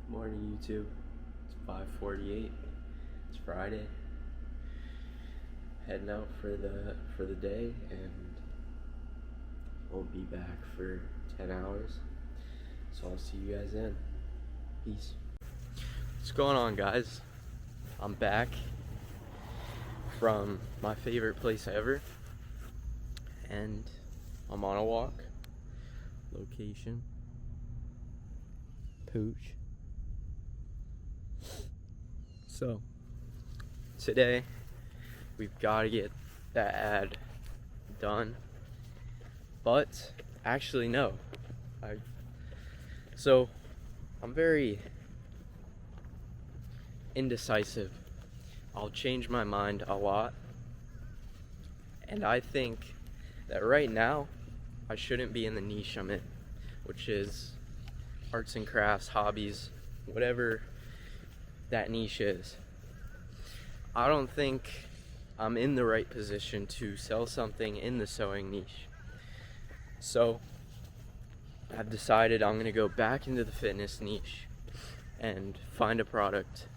Morning YouTube. It's 5:48. It's Friday. Heading out for the day and won't be back for 10 hours. So I'll see you guys then. Peace. What's going on, guys? I'm back from my favorite place ever and I'm on a walk. Location Pooch. So today we've got to get that ad done, but actually no, I'm very indecisive. I'll change my mind a lot, and I think that right now I shouldn't be in the niche I'm in, which is arts and crafts, hobbies, whatever that niche is. I don't think I'm in the right position to sell something in the sewing niche. So I've decided I'm going to go back into the fitness niche and find a product,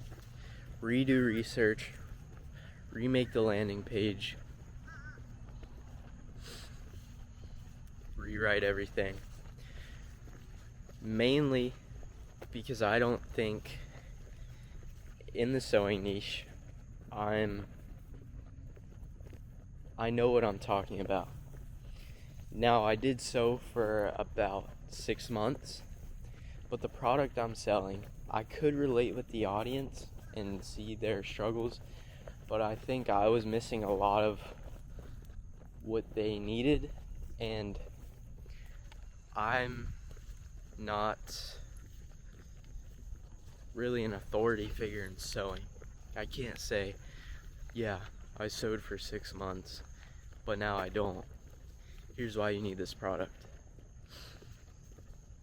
redo research, remake the landing page, rewrite everything. Mainly because I don't think in the sewing niche I know what I'm talking about. Now, I did sew for about 6 months, but the product I'm selling, I could relate with the audience and see their struggles, but I think I was missing a lot of what they needed, and I'm not really an authority figure in sewing. I can't say, yeah, I sewed for 6 months, but now I don't. Here's why you need this product.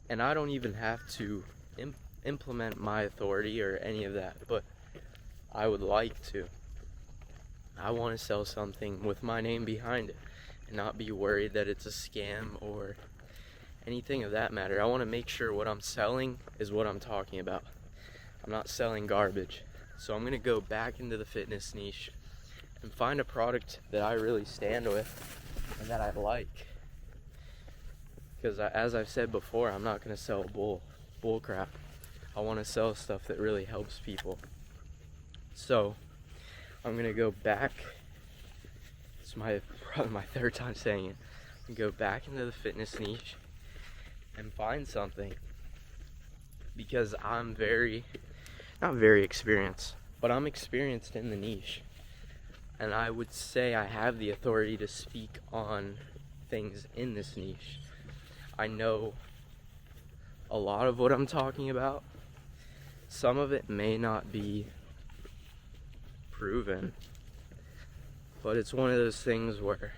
And I don't even have to implement my authority or any of that, but I would like to. I want to sell something with my name behind it and not be worried that it's a scam or anything of that matter. I want to make sure what I'm selling is what I'm talking about. I'm not selling garbage. So I'm going to go back into the fitness niche and find a product that I really stand with and that I like. Because as I've said before, I'm not going to sell bull crap. I want to sell stuff that really helps people. So I'm going to go back. It's probably my third time saying it. I'm going to go back into the fitness niche and find something. Because I'm not very experienced, but I'm experienced in the niche. And I would say I have the authority to speak on things in this niche. I know a lot of what I'm talking about. Some of it may not be proven, but it's one of those things where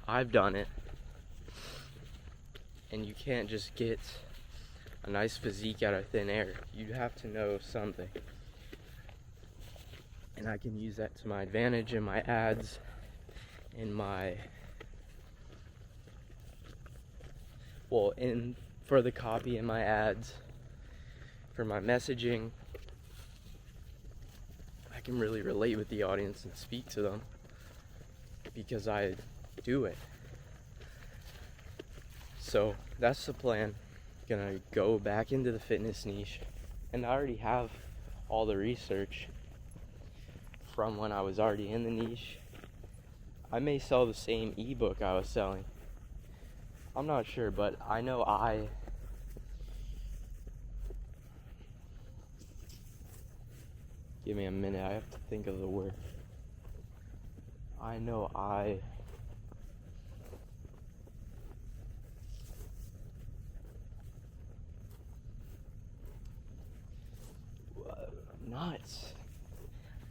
I've done it, and you can't just get a nice physique out of thin air. You have to know something. And I can use that to my advantage in my ads, for the copy in my ads, for my messaging. I can really relate with the audience and speak to them because I do it. So that's the plan. Gonna go back into the fitness niche, and I already have all the research from when I was already in the niche. I may sell the same ebook I was selling. I'm not sure, but I know give me a minute, I have to think of the word. Nuts.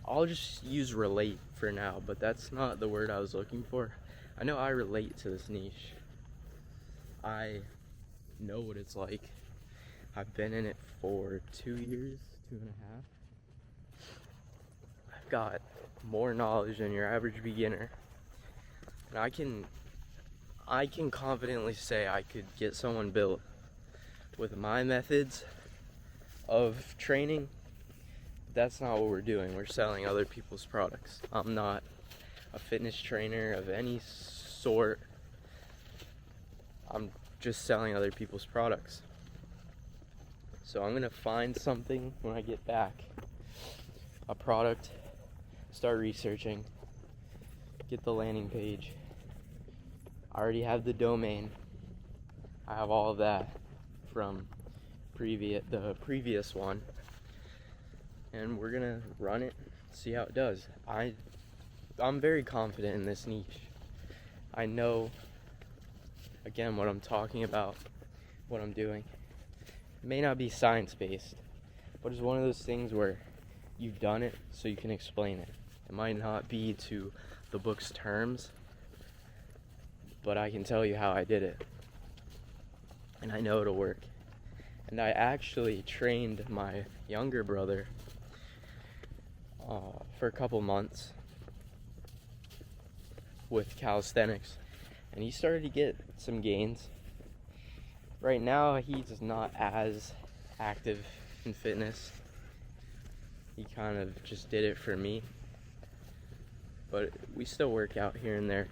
I'll just use relate for now, but that's not the word I was looking for. I know I relate to this niche. I know what it's like. I've been in it for 2 years, 2.5. I've got more knowledge than your average beginner. And I can confidently say I could get someone built with my methods of training. That's not what we're doing. We're selling other people's products. I'm not a fitness trainer of any sort. I'm just selling other people's products. So I'm gonna find something when I get back, a product, start researching, get the landing page. I already have the domain. I have all of that from the previous one, and we're gonna run it, see how it does. I'm very confident in this niche. I know, again, what I'm talking about, what I'm doing. It may not be science-based, but it's one of those things where you've done it so you can explain it. It might not be to the book's terms, but I can tell you how I did it. And I know it'll work. And I actually trained my younger brother for a couple months with calisthenics, and he started to get some gains. Right now, he's not as active in fitness. He kind of just did it for me. But we still work out here and there,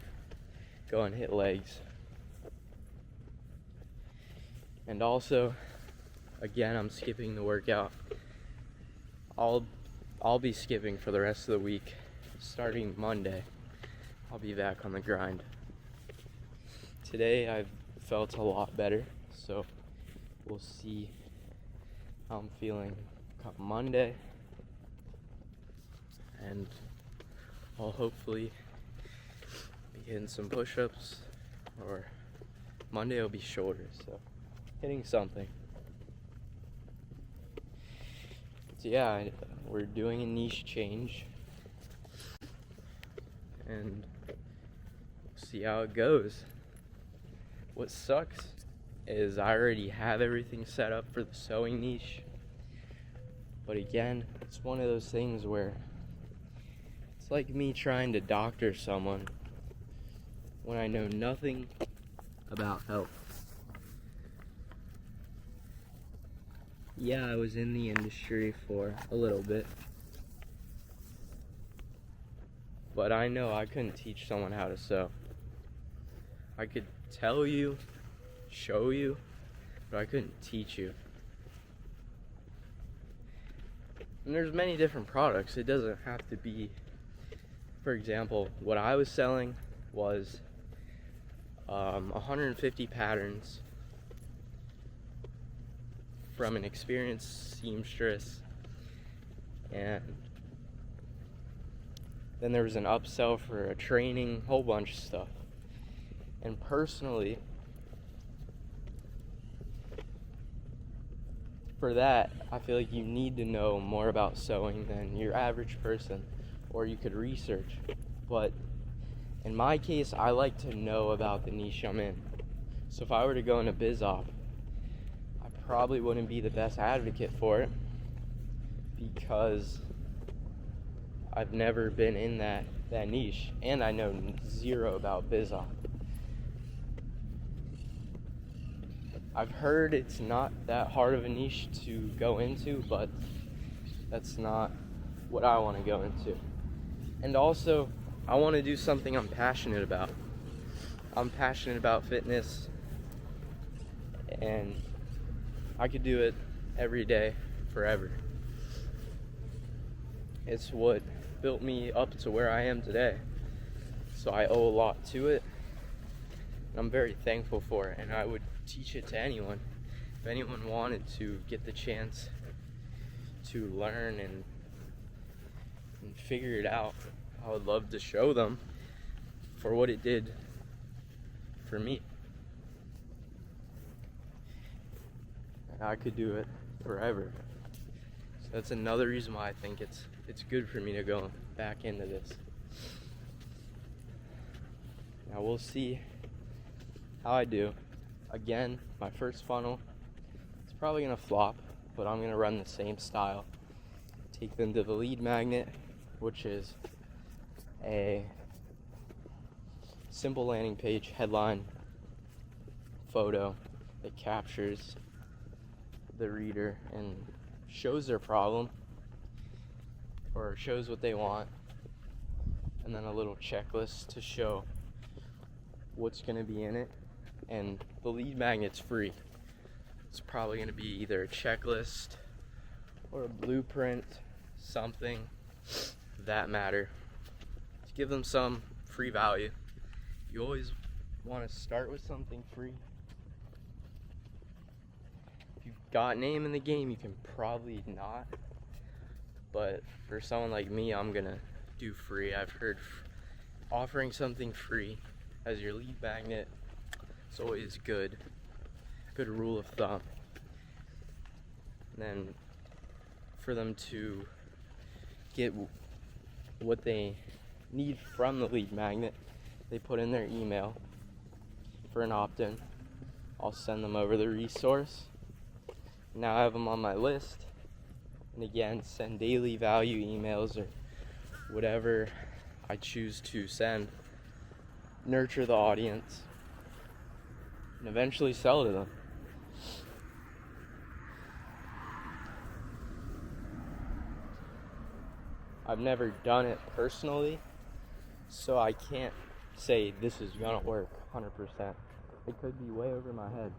go and hit legs. And also, again, I'm skipping the workout. I'll be skipping for the rest of the week. Starting Monday, I'll be back on the grind. Today, I've felt a lot better, so we'll see how I'm feeling come Monday. And I'll hopefully be hitting some push-ups, or Monday will be shorter, so hitting something. So yeah, we're doing a niche change, and we'll see how it goes. What sucks is I already have everything set up for the sewing niche, but again, it's one of those things where it's like me trying to doctor someone when I know nothing about health. Yeah, I was in the industry for a little bit, but I know I couldn't teach someone how to sew. I could tell you, show you, but I couldn't teach you. And there's many different products. It doesn't have to be, for example, what I was selling was 150 patterns from an experienced seamstress, and then there was an upsell for a training, whole bunch of stuff. And personally, for that, I feel like you need to know more about sewing than your average person, or you could research. But in my case, I like to know about the niche I'm in. So if I were to go into BizOp, I probably wouldn't be the best advocate for it, because I've never been in that niche, and I know zero about BizOp. I've heard it's not that hard of a niche to go into, but that's not what I want to go into. And also, I want to do something I'm passionate about. I'm passionate about fitness, and I could do it every day, forever. It's what built me up to where I am today. So I owe a lot to it, and I'm very thankful for it, and I would teach it to anyone. If anyone wanted to get the chance to learn and figure it out, I would love to show them for what it did for me. And I could do it forever. So that's another reason why I think it's good for me to go back into this. Now we'll see how I do. Again, my first funnel, it's probably gonna flop, but I'm gonna run the same style. Take them to the lead magnet, which is a simple landing page, headline, photo that captures the reader and shows their problem or shows what they want, and then a little checklist to show what's going to be in it. And the lead magnet's free. It's probably going to be either a checklist or a blueprint, something of that matter, to give them some free value. You always want to start with something free. If you've got name in the game, you can probably not. But for someone like me, I'm gonna do free. I've heard offering something free as your lead magnet is always good. Good rule of thumb. And then for them to get what they need from the lead magnet, they put in their email for an opt-in. I'll send them over the resource. Now I have them on my list. And again, send daily value emails or whatever I choose to send. Nurture the audience and eventually sell to them. I've never done it personally, so I can't say this is gonna work 100%. It could be way over my head.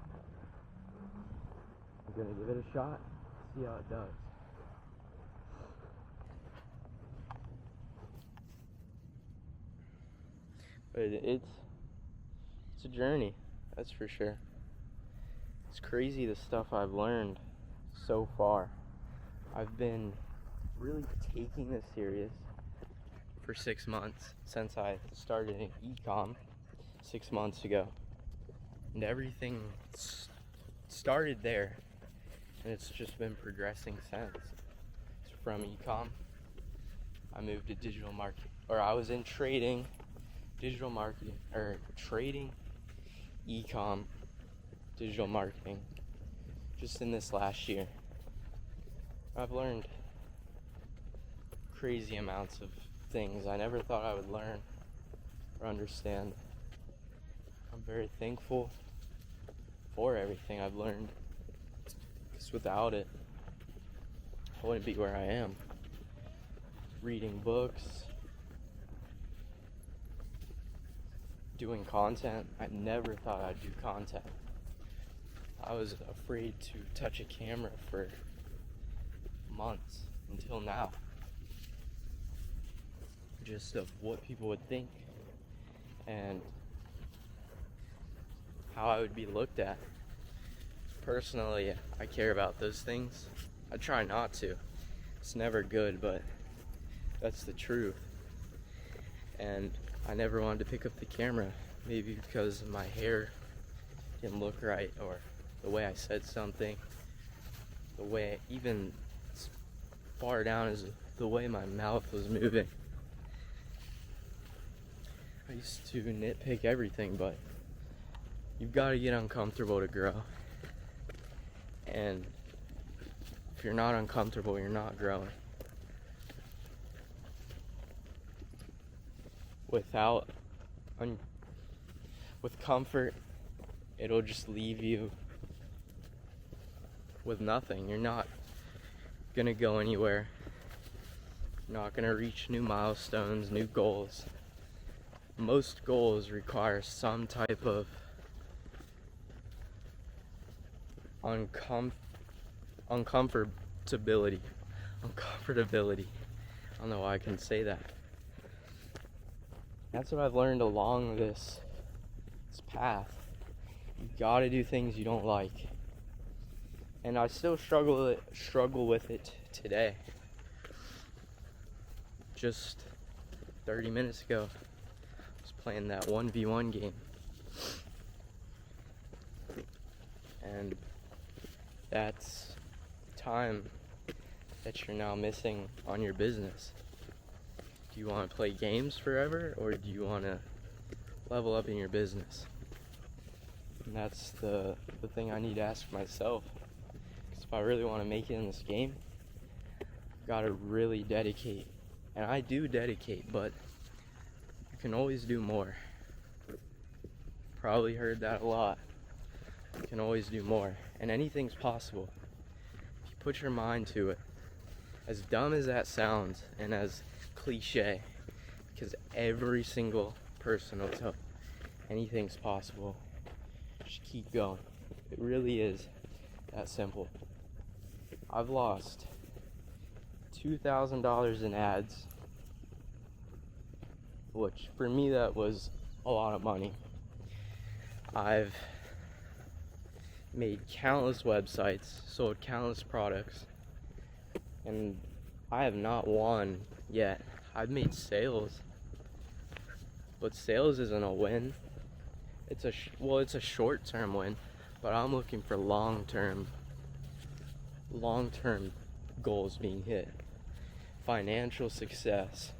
I'm gonna give it a shot, see how it does. But it's a journey, that's for sure. It's crazy the stuff I've learned so far. I've been really taking this serious for 6 months since I started in e-com 6 months ago. And everything started there, and it's just been progressing since. So from e-com, I moved to digital marketing, or I was in trading, digital marketing, or trading, e-com, digital marketing, just in this last year. I've learned crazy amounts of things I never thought I would learn or understand. I'm very thankful for everything I've learned, because without it, I wouldn't be where I am. Reading books, doing content. I never thought I'd do content. I was afraid to touch a camera for months until now, just of what people would think and how I would be looked at. Personally, I care about those things. I try not to. It's never good, but that's the truth. And I never wanted to pick up the camera, maybe because my hair didn't look right, or the way I said something, the way, even as far down as the way my mouth was moving. I used to nitpick everything, but you've got to get uncomfortable to grow. And if you're not uncomfortable, you're not growing. With comfort, it'll just leave you with nothing. You're not gonna go anywhere. You're not gonna reach new milestones, new goals. Most goals require some type of uncomfortability. I don't know why I can say that. That's what I've learned along this path. You gotta do things you don't like. And I still struggle with it today. Just 30 minutes ago, I was playing that 1v1 game. And that's time that you're now missing on your business. Do you want to play games forever, or do you want to level up in your business? And that's the thing I need to ask myself. Because if I really want to make it in this game, I've got to really dedicate. And I do dedicate, but you can always do more. Probably heard that a lot. You can always do more, and anything's possible if you Put your mind to it. As dumb as that sounds, and as cliche, because every single person will tell anything's possible. Just keep going. It really is that simple. I've lost $2,000 in ads, which for me that was a lot of money. I've made countless websites, sold countless products, and I have not won yet. I've made sales, but sales isn't a win. It's a short-term win, but I'm looking for long-term goals being hit. Financial success,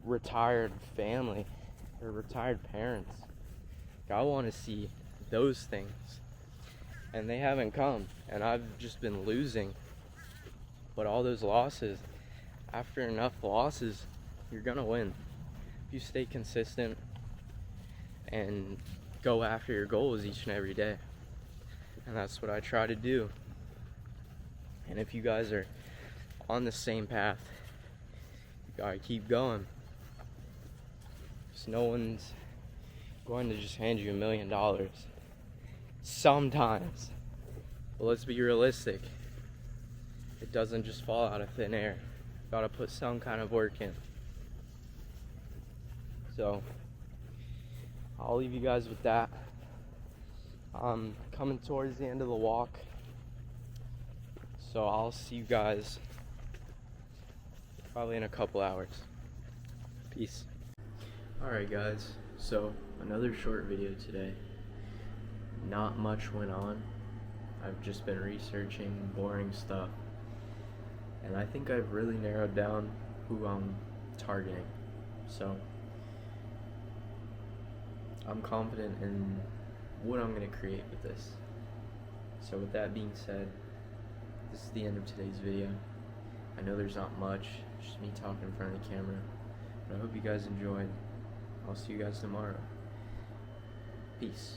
retired family, or retired parents. I want to see those things, and they haven't come, and I've just been losing. But all those losses, after enough losses, you're gonna win if you stay consistent and go after your goals each and every day. And that's what I try to do. And if you guys are on the same path, you gotta keep going, because no one's going to just hand you $1 million. Sometimes, but let's be realistic, it doesn't just fall out of thin air. You gotta put some kind of work in. So I'll leave you guys with that. I'm coming towards the end of the walk, so I'll see you guys probably in a couple hours. Peace. Alright guys, so another short video today. Not much went on. I've just been researching boring stuff, and I think I've really narrowed down who I'm targeting. So I'm confident in what I'm going to create with this. So with that being said, this is the end of today's video. I know there's not much, just me talking in front of the camera, but I hope you guys enjoyed. I'll see you guys tomorrow. Peace.